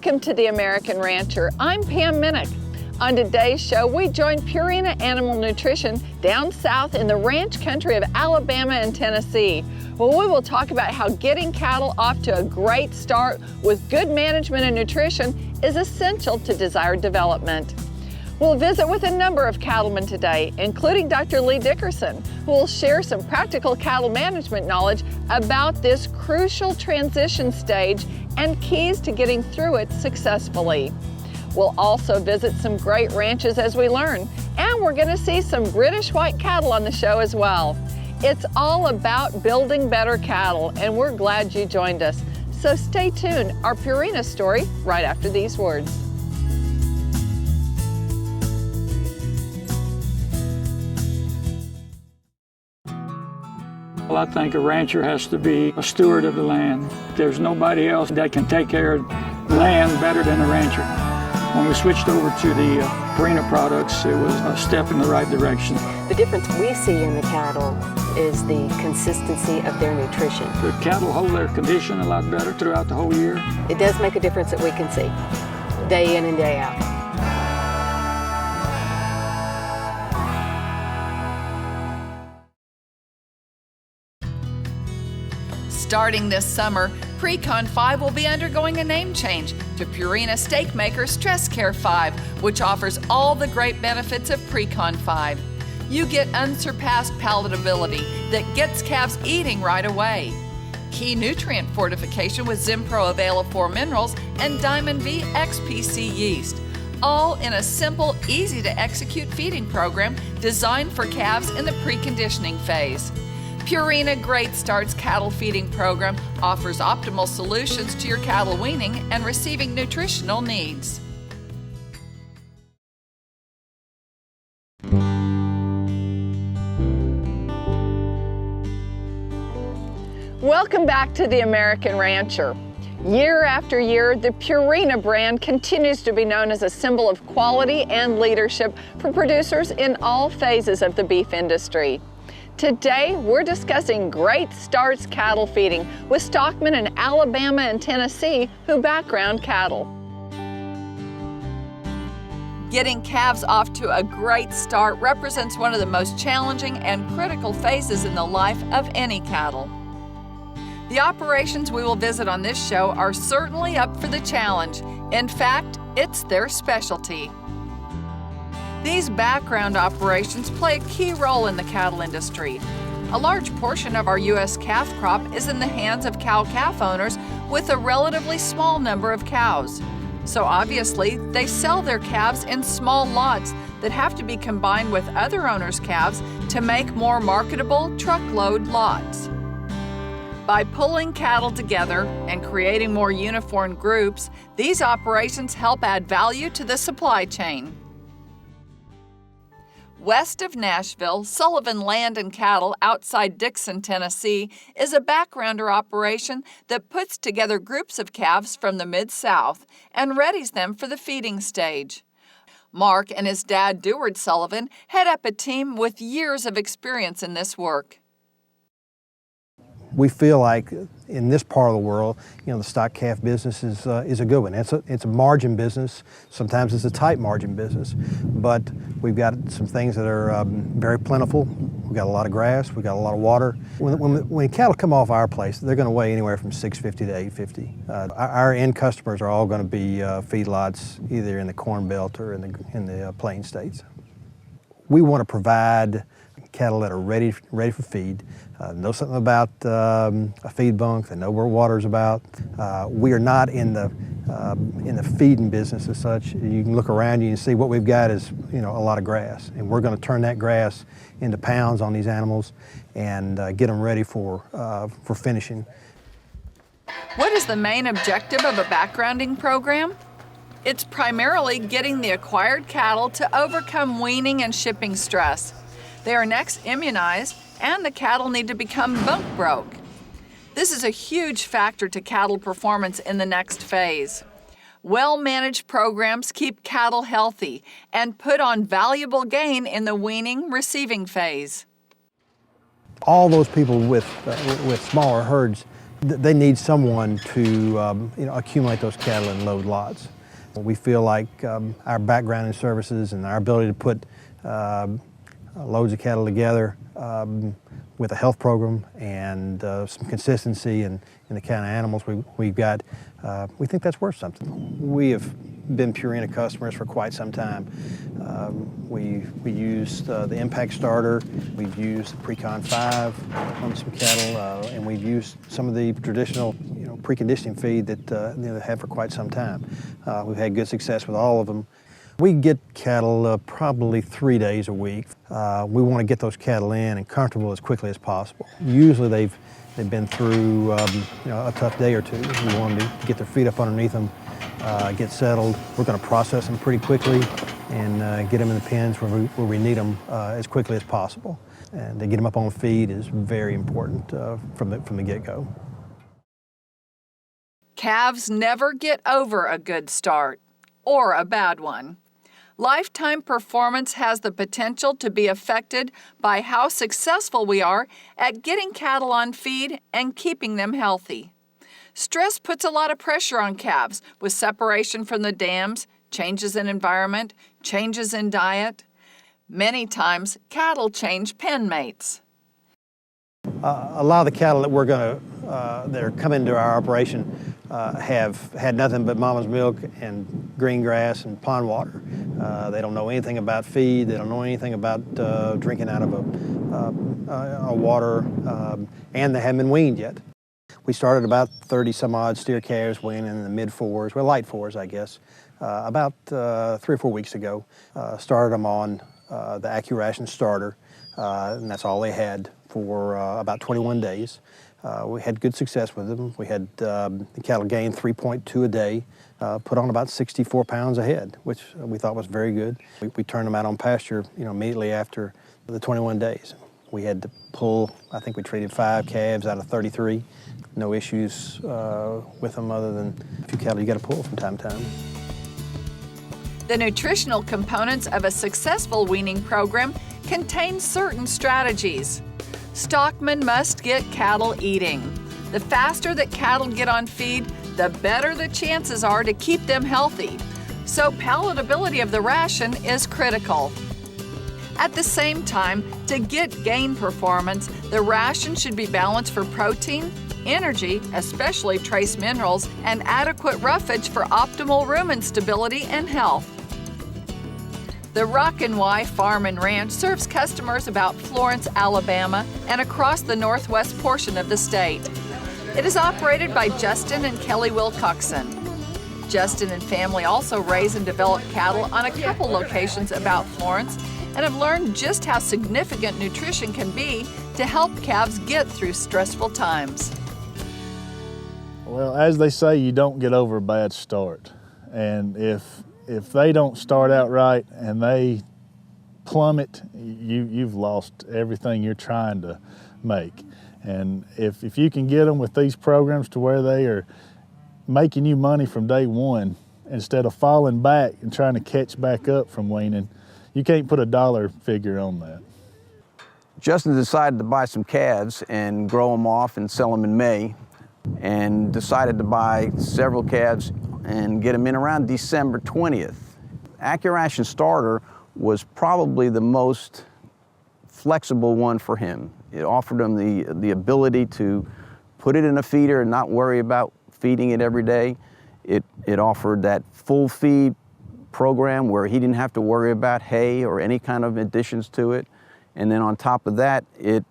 Welcome to The American Rancher. I'm Pam Minnick. On today's show, we join Purina Animal Nutrition down south in the ranch country of Alabama and Tennessee. Well, we will talk about how getting cattle off to a great start with good management and nutrition is essential to desired development. We'll visit with a number of cattlemen today, including Dr. Lee Dickerson, who will share some practical cattle management knowledge about this crucial transition stage and keys to getting through it successfully. We'll also visit some great ranches as we learn, and we're going to see some British white cattle on the show as well. It's all about building better cattle, and we're glad you joined us. So stay tuned, our Purina story right after these words. Well, I think a rancher has to be a steward of the land. There's nobody else that can take care of land better than a rancher. When we switched over to the PURINA products, it was a step in the right direction. The difference we see in the cattle is the consistency of their nutrition. The cattle hold their condition a lot better throughout the whole year. It does make a difference that we can see, day in and day out. Starting this summer, Precon 5 will be undergoing a name change to Purina Steak Maker Stress Care 5, which offers all the great benefits of Precon 5. You get unsurpassed palatability that gets calves eating right away. Key nutrient fortification with Zimpro AVAILA 4 minerals and Diamond V XPC yeast. All in a simple, easy-to-execute feeding program designed for calves in the preconditioning phase. Purina Great Starts cattle feeding program offers optimal solutions to your cattle weaning and receiving nutritional needs. Welcome back to The American Rancher. Year after year, the Purina brand continues to be known as a symbol of quality and leadership for producers in all phases of the beef industry. Today, we're discussing Great Starts cattle feeding with stockmen in Alabama and Tennessee who background cattle. Getting calves off to a great start represents one of the most challenging and critical phases in the life of any cattle. The operations we will visit on this show are certainly up for the challenge. In fact, it's their specialty. These background operations play a key role in the cattle industry. A large portion of our U.S. calf crop is in the hands of cow-calf owners with a relatively small number of cows. So obviously, they sell their calves in small lots that have to be combined with other owners' calves to make more marketable truckload lots. By pulling cattle together and creating more uniform groups, these operations help add value to the supply chain. West of Nashville, Sullivan Land and Cattle outside Dixon, Tennessee, is a backgrounder operation that puts together groups of calves from the Mid-South and readies them for the feeding stage. Mark and his dad, Deward Sullivan, head up a team with years of experience in this work. We feel like in this part of the world, the stock calf business is a good one. It's a margin business. Sometimes it's a tight margin business, but we've got some things that are very plentiful. We've got a lot of grass. We've got a lot of water. When cattle come off our place, they're going to weigh anywhere from 650 to 850. Our end customers are all going to be feedlots, either in the Corn Belt or in the Plain States. We want to provide cattle that are ready for feed, know something about a feed bunk, they know where water's about. We are not in the feeding business as such. You can look around you and see what we've got is a lot of grass, and we're going to turn that grass into pounds on these animals and get them ready for finishing. What is the main objective of a backgrounding program? It's primarily getting the acquired cattle to overcome weaning and shipping stress. They are next immunized, and the cattle need to become bunk broke. This is a huge factor to cattle performance in the next phase. Well-managed programs keep cattle healthy and put on valuable gain in the weaning-receiving phase. All those people with smaller herds they need someone to accumulate those cattle and load lots. We feel like our background in services and our ability to put loads of cattle together with a health program and some consistency in the kind of animals we've got, we think that's worth something. We have been Purina customers for quite some time. We used the Impact Starter, we've used the Precon 5 on some cattle, and we've used some of the traditional preconditioning feed that they've had for quite some time. We've had good success with all of them. We get cattle probably 3 days a week. We want to get those cattle in and comfortable as quickly as possible. Usually they've been through a tough day or two. We want them to get their feet up underneath them, get settled. We're going to process them pretty quickly and get them in the pens where we need them as quickly as possible. And to get them up on feed is very important from the get-go. Calves never get over a good start or a bad one. Lifetime performance has the potential to be affected by how successful we are at getting cattle on feed and keeping them healthy. Stress puts a lot of pressure on calves with separation from the dams, changes in environment, changes in diet. Many times, cattle change pen mates. A lot of the cattle that that are coming to our operation have had nothing but mama's milk and green grass and pond water. They don't know anything about feed. They don't know anything about drinking out of a water, and they haven't been weaned yet. We started about 30 some odd steer calves weighing in the mid fours, well, light fours, I guess, about 3 or 4 weeks ago. Started them on the ACCURATION starter, and that's all they had for about 21 days. We had good success with them. We had the cattle gain 3.2 a day, put on about 64 pounds a head, which we thought was very good. We turned them out on pasture, immediately after the 21 days. We had to pull, I think we treated 5 calves out of 33. No issues with them other than a few cattle you got to pull from time to time. The nutritional components of a successful weaning program contain certain strategies. Stockmen must get cattle eating. The faster that cattle get on feed, the better the chances are to keep them healthy. So palatability of the ration is critical. At the same time, to get gain performance, the ration should be balanced for protein, energy, especially trace minerals, and adequate roughage for optimal rumen stability and health. The Rock and Y Farm and Ranch serves customers about Florence, Alabama, and across the northwest portion of the state. It is operated by Justin and Kelly Wilcoxon. Justin and family also raise and develop cattle on a couple locations about Florence and have learned just how significant nutrition can be to help calves get through stressful times. Well, as they say, you don't get over a bad start. And if they don't start out right and they plummet, you've lost everything you're trying to make. And if you can get them with these programs to where they are making you money from day one, instead of falling back and trying to catch back up from weaning, you can't put a dollar figure on that. Justin decided to buy some calves and grow them off and sell them in May, and decided to buy several calves and get them in around December 20th. ACCURATION starter was probably the most flexible one for him. It offered him the ability to put it in a feeder and not worry about feeding it every day. It offered that full feed program where he didn't have to worry about hay or any kind of additions to it. And then on top of that, it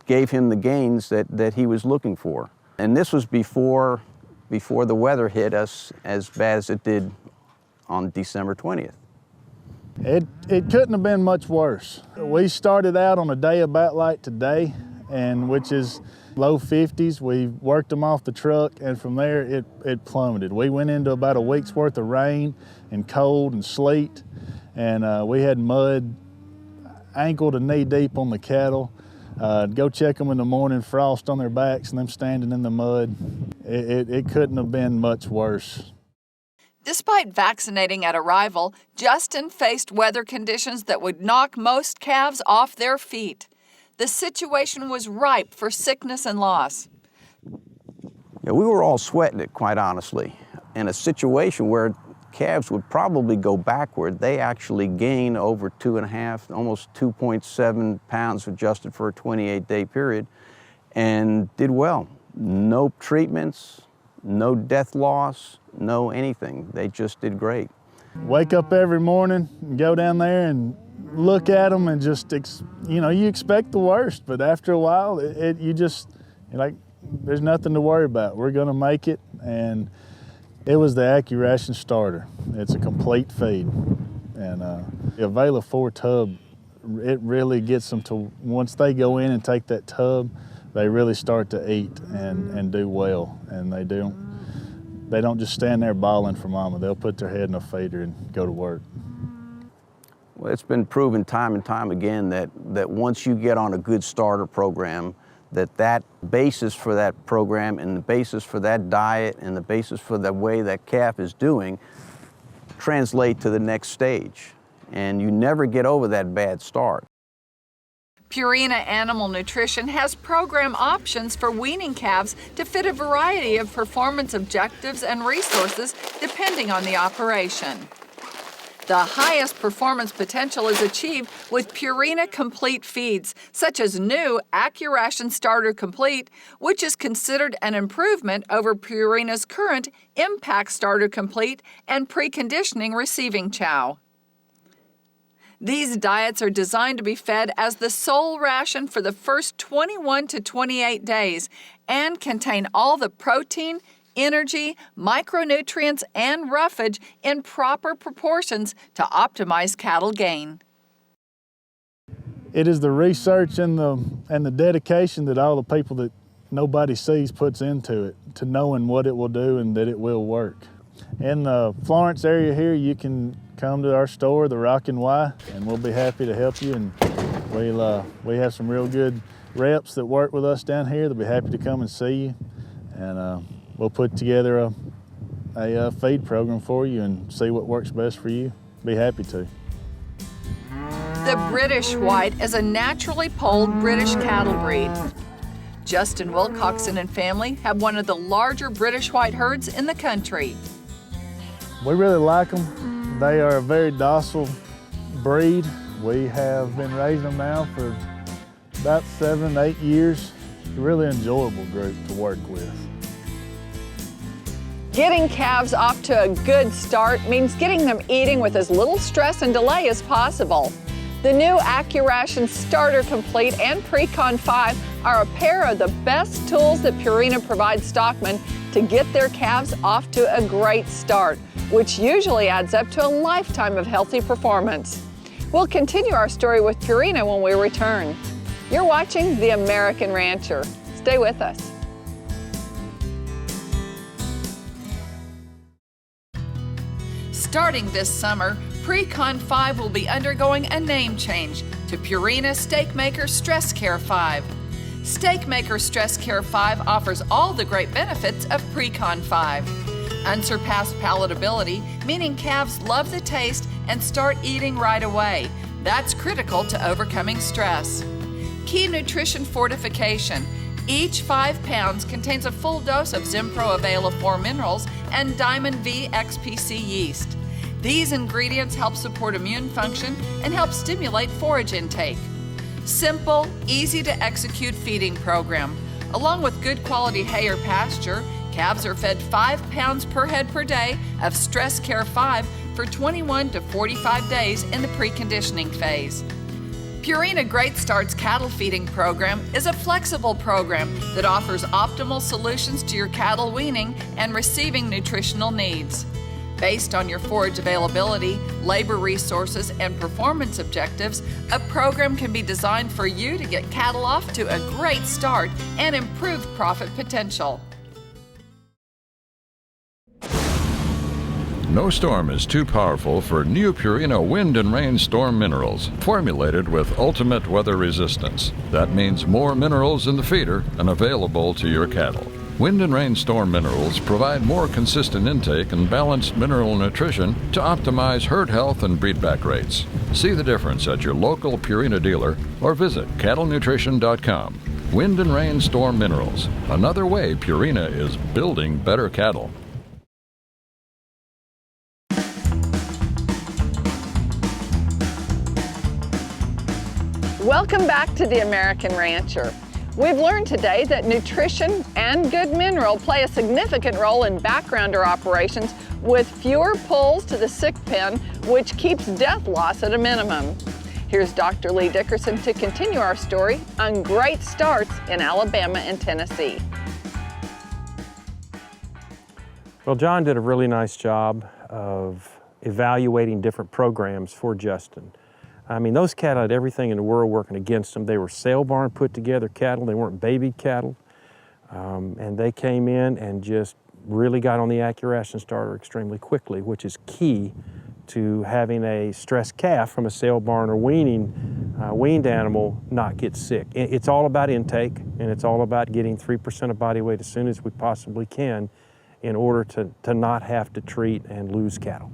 gave him the gains that he was looking for. And this was before the weather hit us as bad as it did on December 20th. It couldn't have been much worse. We started out on a day about like today, and which is low 50s. We worked them off the truck, and from there it plummeted. We went into about a week's worth of rain and cold and sleet, and we had mud ankle to knee deep on the cattle. Go check them in the morning, frost on their backs and them standing in the mud. It couldn't have been much worse. Despite vaccinating at arrival, Justin faced weather conditions that would knock most calves off their feet. The situation was ripe for sickness and loss. Yeah, we were all sweating it, quite honestly. In a situation where calves would probably go backward, they actually gained over 2.5, almost 2.7 pounds adjusted for a 28-day period, and did well. No treatments, no death loss, no anything. They just did great. Wake up every morning and go down there and look at them and just, you expect the worst, but after a while, you're like, there's nothing to worry about. We're gonna make it, and it was the ACCURATION starter. It's a complete feed. And the AVAILA 4 tub, it really gets them to, once they go in and take that tub, they really start to eat and do well. And they don't just stand there bawling for mama. They'll put their head in a feeder and go to work. Well, it's been proven time and time again that once you get on a good starter program, that basis for that program and the basis for that diet and the basis for the way that calf is doing translate to the next stage. And you never get over that bad start. PURINA Animal Nutrition has program options for weaning calves to fit a variety of performance objectives and resources depending on the operation. The highest performance potential is achieved with PURINA Complete feeds, such as new ACCURATION Starter Complete, which is considered an improvement over PURINA's current Impact Starter Complete and preconditioning receiving chow. These diets are designed to be fed as the sole ration for the first 21 to 28 days and contain all the protein, energy, micronutrients, and roughage in proper proportions to optimize cattle gain. It is the research and the dedication that all the people that nobody sees puts into it, to knowing what it will do and that it will work. In the Florence area here, you can come to our store, the Rockin' Y, and we'll be happy to help you. And we have some real good reps that work with us down here. They'll be happy to come and see you. And we'll put together a feed program for you and see what works best for you. Be happy to. The British White is a naturally polled British cattle breed. Justin Wilcoxon and family have one of the larger British White herds in the country. We really like them. They are a very docile breed. We have been raising them now for about 7, 8 years. A really enjoyable group to work with. Getting calves off to a good start means getting them eating with as little stress and delay as possible. The new ACCURATION Starter Complete and Precon 5 are a pair of the best tools that Purina provides stockmen to get their calves off to a great start, which usually adds up to a lifetime of healthy performance. We'll continue our story with Purina when we return. You're watching The American Rancher. Stay with us. Starting this summer, Precon 5 will be undergoing a name change to Purina Steakmaker Stress Care 5. Steakmaker Stress Care 5 offers all the great benefits of Precon 5. Unsurpassed palatability, meaning calves love the taste and start eating right away. That's critical to overcoming stress. Key nutrition fortification. Each 5 pounds contains a full dose of Zimpro AVAILA 4 minerals and Diamond V XPC yeast. These ingredients help support immune function and help stimulate forage intake. Simple, easy to execute feeding program. Along with good quality hay or pasture, calves are fed 5 pounds per head per day of Stress Care 5 for 21 to 45 days in the preconditioning phase. Purina Great Start's cattle feeding program is a flexible program that offers optimal solutions to your cattle weaning and receiving nutritional needs. Based on your forage availability, labor resources, and performance objectives, a program can be designed for you to get cattle off to a great start and improve profit potential. No storm is too powerful for new Purina Wind and Rain Storm Minerals, formulated with ultimate weather resistance. That means more minerals in the feeder and available to your cattle. Wind and Rain Storm Minerals provide more consistent intake and balanced mineral nutrition to optimize herd health and breedback rates. See the difference at your local Purina dealer or visit cattlenutrition.com. Wind and Rain Storm Minerals, another way Purina is building better cattle. Welcome back to The American Rancher. We've learned today that nutrition and good mineral play a significant role in backgrounder operations with fewer pulls to the sick pen, which keeps death loss at a minimum. Here's Dr. Lee Dickerson to continue our story on great starts in Alabama and Tennessee. Well, John did a really nice job of evaluating different programs for Justin. I mean, those cattle had everything in the world working against them. They were sale barn put together cattle. They weren't babied cattle. And they came in and just really got on the ACCURATION starter extremely quickly, which is key to having a stressed calf from a sale barn or weaned animal not get sick. It's all about intake, and it's all about getting 3% of body weight as soon as we possibly can in order to not have to treat and lose cattle.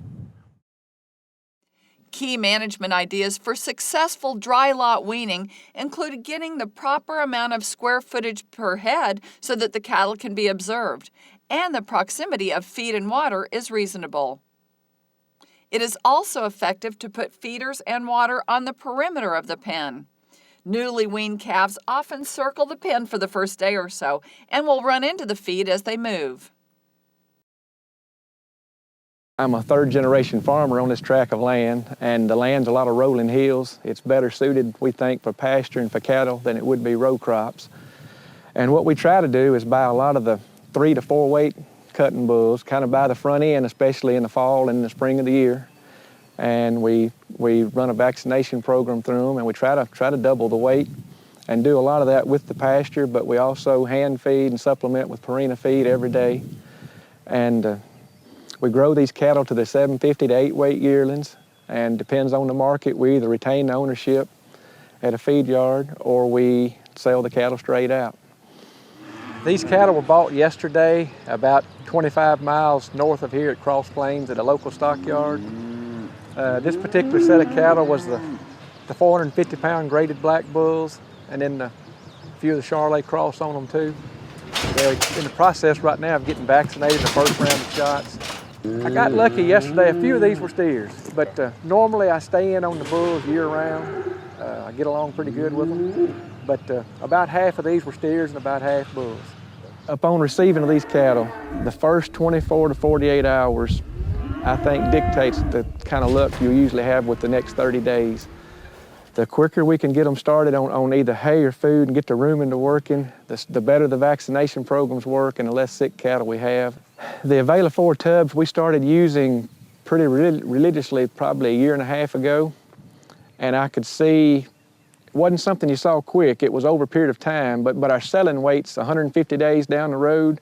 Key management ideas for successful dry lot weaning include getting the proper amount of square footage per head so that the cattle can be observed, and the proximity of feed and water is reasonable. It is also effective to put feeders and water on the perimeter of the pen. Newly weaned calves often circle the pen for the first day or so and will run into the feed as they move. I'm a third-generation farmer on this tract of land, and the land's a lot of rolling hills. It's better suited, we think, for pasture and for cattle than it would be row crops. And what we try to do is buy a lot of the 3 to 4 weight cutting bulls, kind of by the front end, especially in the fall and in the spring of the year. And we run a vaccination program through them, and we try to double the weight and do a lot of that with the pasture, but we also hand feed and supplement with PURINA feed every day. And we grow these cattle to the 750 to 8 weight yearlings, and depends on the market, we either retain the ownership at a feed yard or we sell the cattle straight out. These cattle were bought yesterday about 25 miles north of here at Cross Plains at a local stockyard. This particular set of cattle was the 450-pound graded black bulls, and then a few of the Charolais cross on them too. They're in the process right now of getting vaccinated, the first round of shots. I got lucky yesterday. A few of these were steers, but normally I stay in on the bulls year-round. I get along pretty good with them, but about half of these were steers and about half bulls. Upon receiving of these cattle, the first 24 to 48 hours, I think, dictates the kind of luck you usually have with the next 30 days. The quicker we can get them started on either hay or food and get the rumen to working, the better the vaccination programs work and the less sick cattle we have. The AVAILA 4 tubs we started using pretty religiously probably a year and a half ago, and I could see it wasn't something you saw quick. It was over a period of time, but our selling weights 150 days down the road,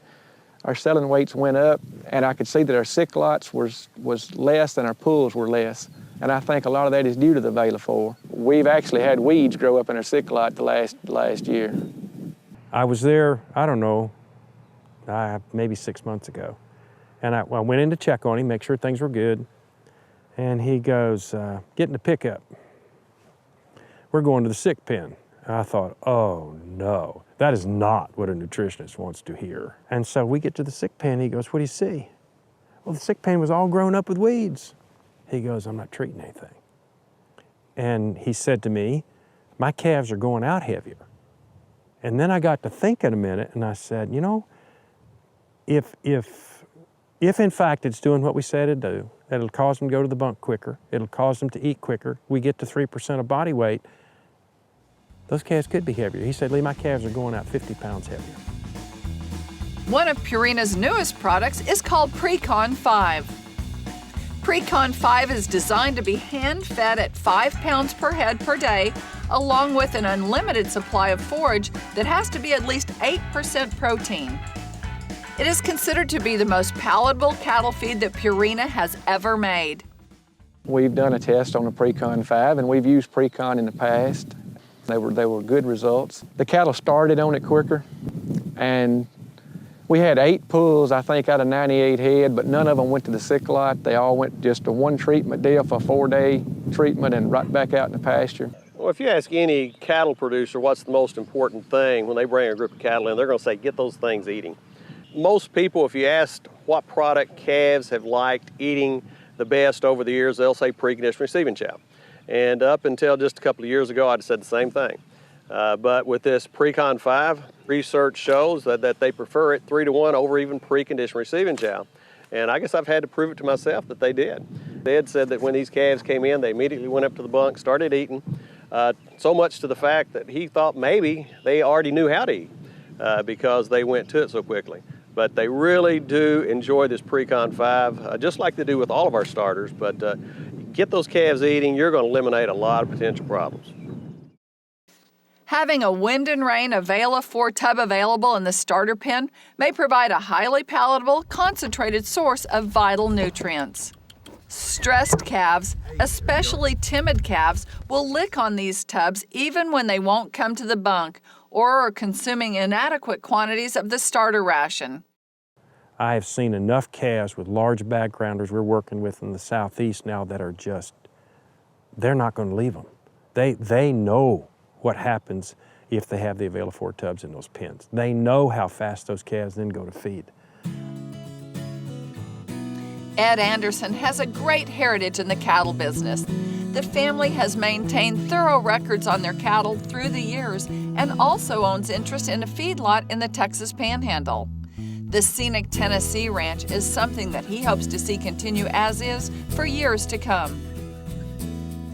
our selling weights went up, and I could see that our sick lots was less and our pulls were less. And I think a lot of that is due to the AVAILA 4. We've actually had weeds grow up in our sick lot the last year. I was there, I don't know, maybe 6 months ago. And I went in to check on him, make sure things were good. And he goes, get in the pickup. We're going to the sick pen. And I thought, oh no, that is not what a nutritionist wants to hear. And so we get to the sick pen, he goes, what do you see? Well, the sick pen was all grown up with weeds. He goes, I'm not treating anything. And he said to me, my calves are going out heavier. And then I got to thinking a minute and I said, you know, if in fact it's doing what we said it'd do, it'll cause them to go to the bunk quicker, it'll cause them to eat quicker, we get to 3% of body weight, those calves could be heavier. He said, Lee, my calves are going out 50 pounds heavier. One of Purina's newest products is called Precon 5. Precon 5 is designed to be hand-fed at 5 pounds per head per day, along with an unlimited supply of forage that has to be at least 8% protein. It is considered to be the most palatable cattle feed that Purina has ever made. We've done a test on the Precon 5, and we've used Precon in the past. They were good results. The cattle started on it quicker, and we had 8 pulls, I think, out of 98 head, but none of them went to the sick lot. They all went just to one treatment deal for a 4-day treatment and right back out in the pasture. Well, if you ask any cattle producer what's the most important thing when they bring a group of cattle in, they're going to say, get those things eating. Most people, if you asked what product calves have liked eating the best over the years, they'll say preconditioned receiving chow. And up until just a couple of years ago, I'd said the same thing. But with this Precon 5, research shows that they prefer it 3-to-1 over even preconditioned receiving chow. And I guess I've had to prove it to myself that they did. Ed said that when these calves came in, they immediately went up to the bunk, started eating, so much to the fact that he thought maybe they already knew how to eat because they went to it so quickly. But they really do enjoy this Precon 5, just like they do with all of our starters. But get those calves eating, you're going to eliminate a lot of potential problems. Having a Wind and Rain AVAILA 4 tub available in the starter pen may provide a highly palatable, concentrated source of vital nutrients. Stressed calves, especially timid calves, will lick on these tubs even when they won't come to the bunk or are consuming inadequate quantities of the starter ration. I have seen enough calves with large backgrounders we're working with in the southeast now that are just, they're not going to leave them. They know what happens if they have the AVAILA 4 tubs in those pens. They know how fast those calves then go to feed. Ed Anderson has a great heritage in the cattle business. The family has maintained thorough records on their cattle through the years and also owns interest in a feedlot in the Texas Panhandle. The scenic Tennessee ranch is something that he hopes to see continue as is for years to come.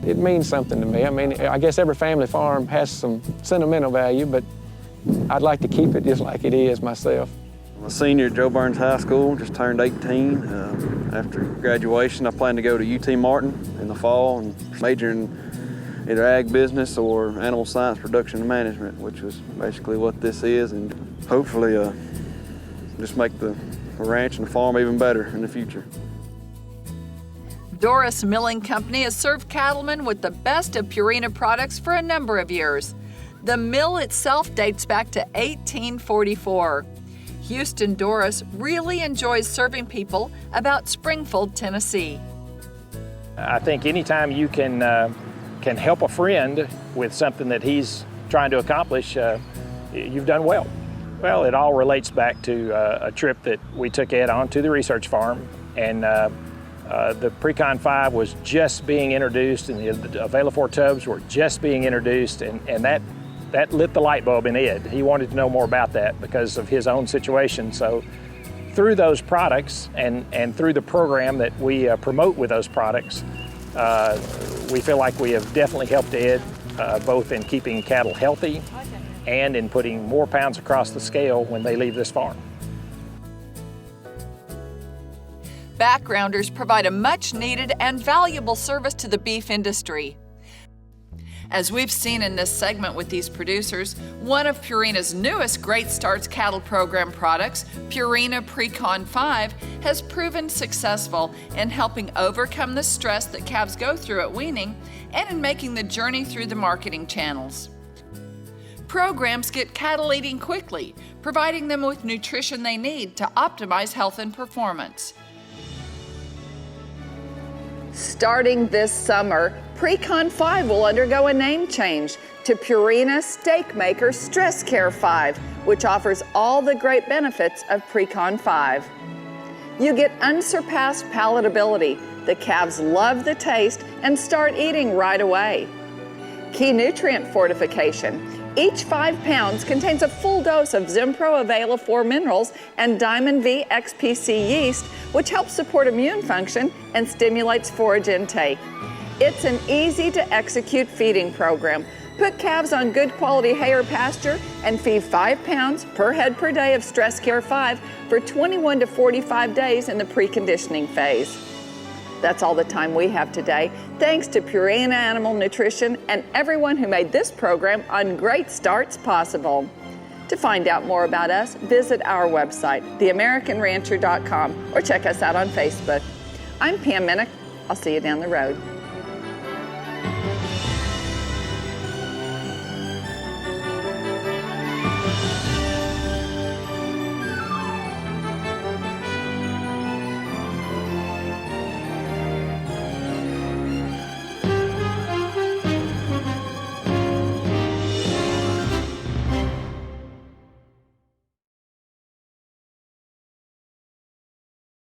It means something to me. I mean, I guess every family farm has some sentimental value, but I'd like to keep it just like it is myself. I'm a senior at Joe Burns High School, just turned 18. After graduation, I plan to go to UT Martin in the fall and major in either ag business or animal science production and management, which is basically what this is, and hopefully just make the ranch and the farm even better in the future. Doris Milling Company has served cattlemen with the best of Purina products for a number of years. The mill itself dates back to 1844. Houston Doris really enjoys serving people about Springfield, Tennessee. I think anytime you can help a friend with something that he's trying to accomplish, you've done well. Well, it all relates back to a trip that we took Ed on to the research farm, and the Precon 5 was just being introduced, and the AVAILA 4 tubs were just being introduced, and that lit the light bulb in Ed. He wanted to know more about that because of his own situation. So through those products and through the program that we promote with those products, we feel like we have definitely helped Ed both in keeping cattle healthy and in putting more pounds across the scale when they leave this farm. Backgrounders provide a much-needed and valuable service to the beef industry. As we've seen in this segment with these producers, one of Purina's newest Great Starts Cattle Program products, PURINA Precon 5, has proven successful in helping overcome the stress that calves go through at weaning and in making the journey through the marketing channels. Programs get cattle eating quickly, providing them with nutrition they need to optimize health and performance. Starting this summer, Precon 5 will undergo a name change to Purina Steak Maker Stress Care 5, which offers all the great benefits of Precon 5. You get unsurpassed palatability. The calves love the taste and start eating right away. Key nutrient fortification. Each 5 pounds contains a full dose of Zimpro AVAILA 4 minerals and Diamond V XPC yeast, which helps support immune function and stimulates forage intake. It's an easy-to-execute feeding program. Put calves on good quality hay or pasture and feed 5 pounds per head per day of Stress Care 5 for 21 to 45 days in the preconditioning phase. That's all the time we have today. Thanks to Purina Animal Nutrition and everyone who made this program on Great Starts possible. To find out more about us, visit our website, theamericanrancher.com, or check us out on Facebook. I'm Pam Minnick. I'll see you down the road.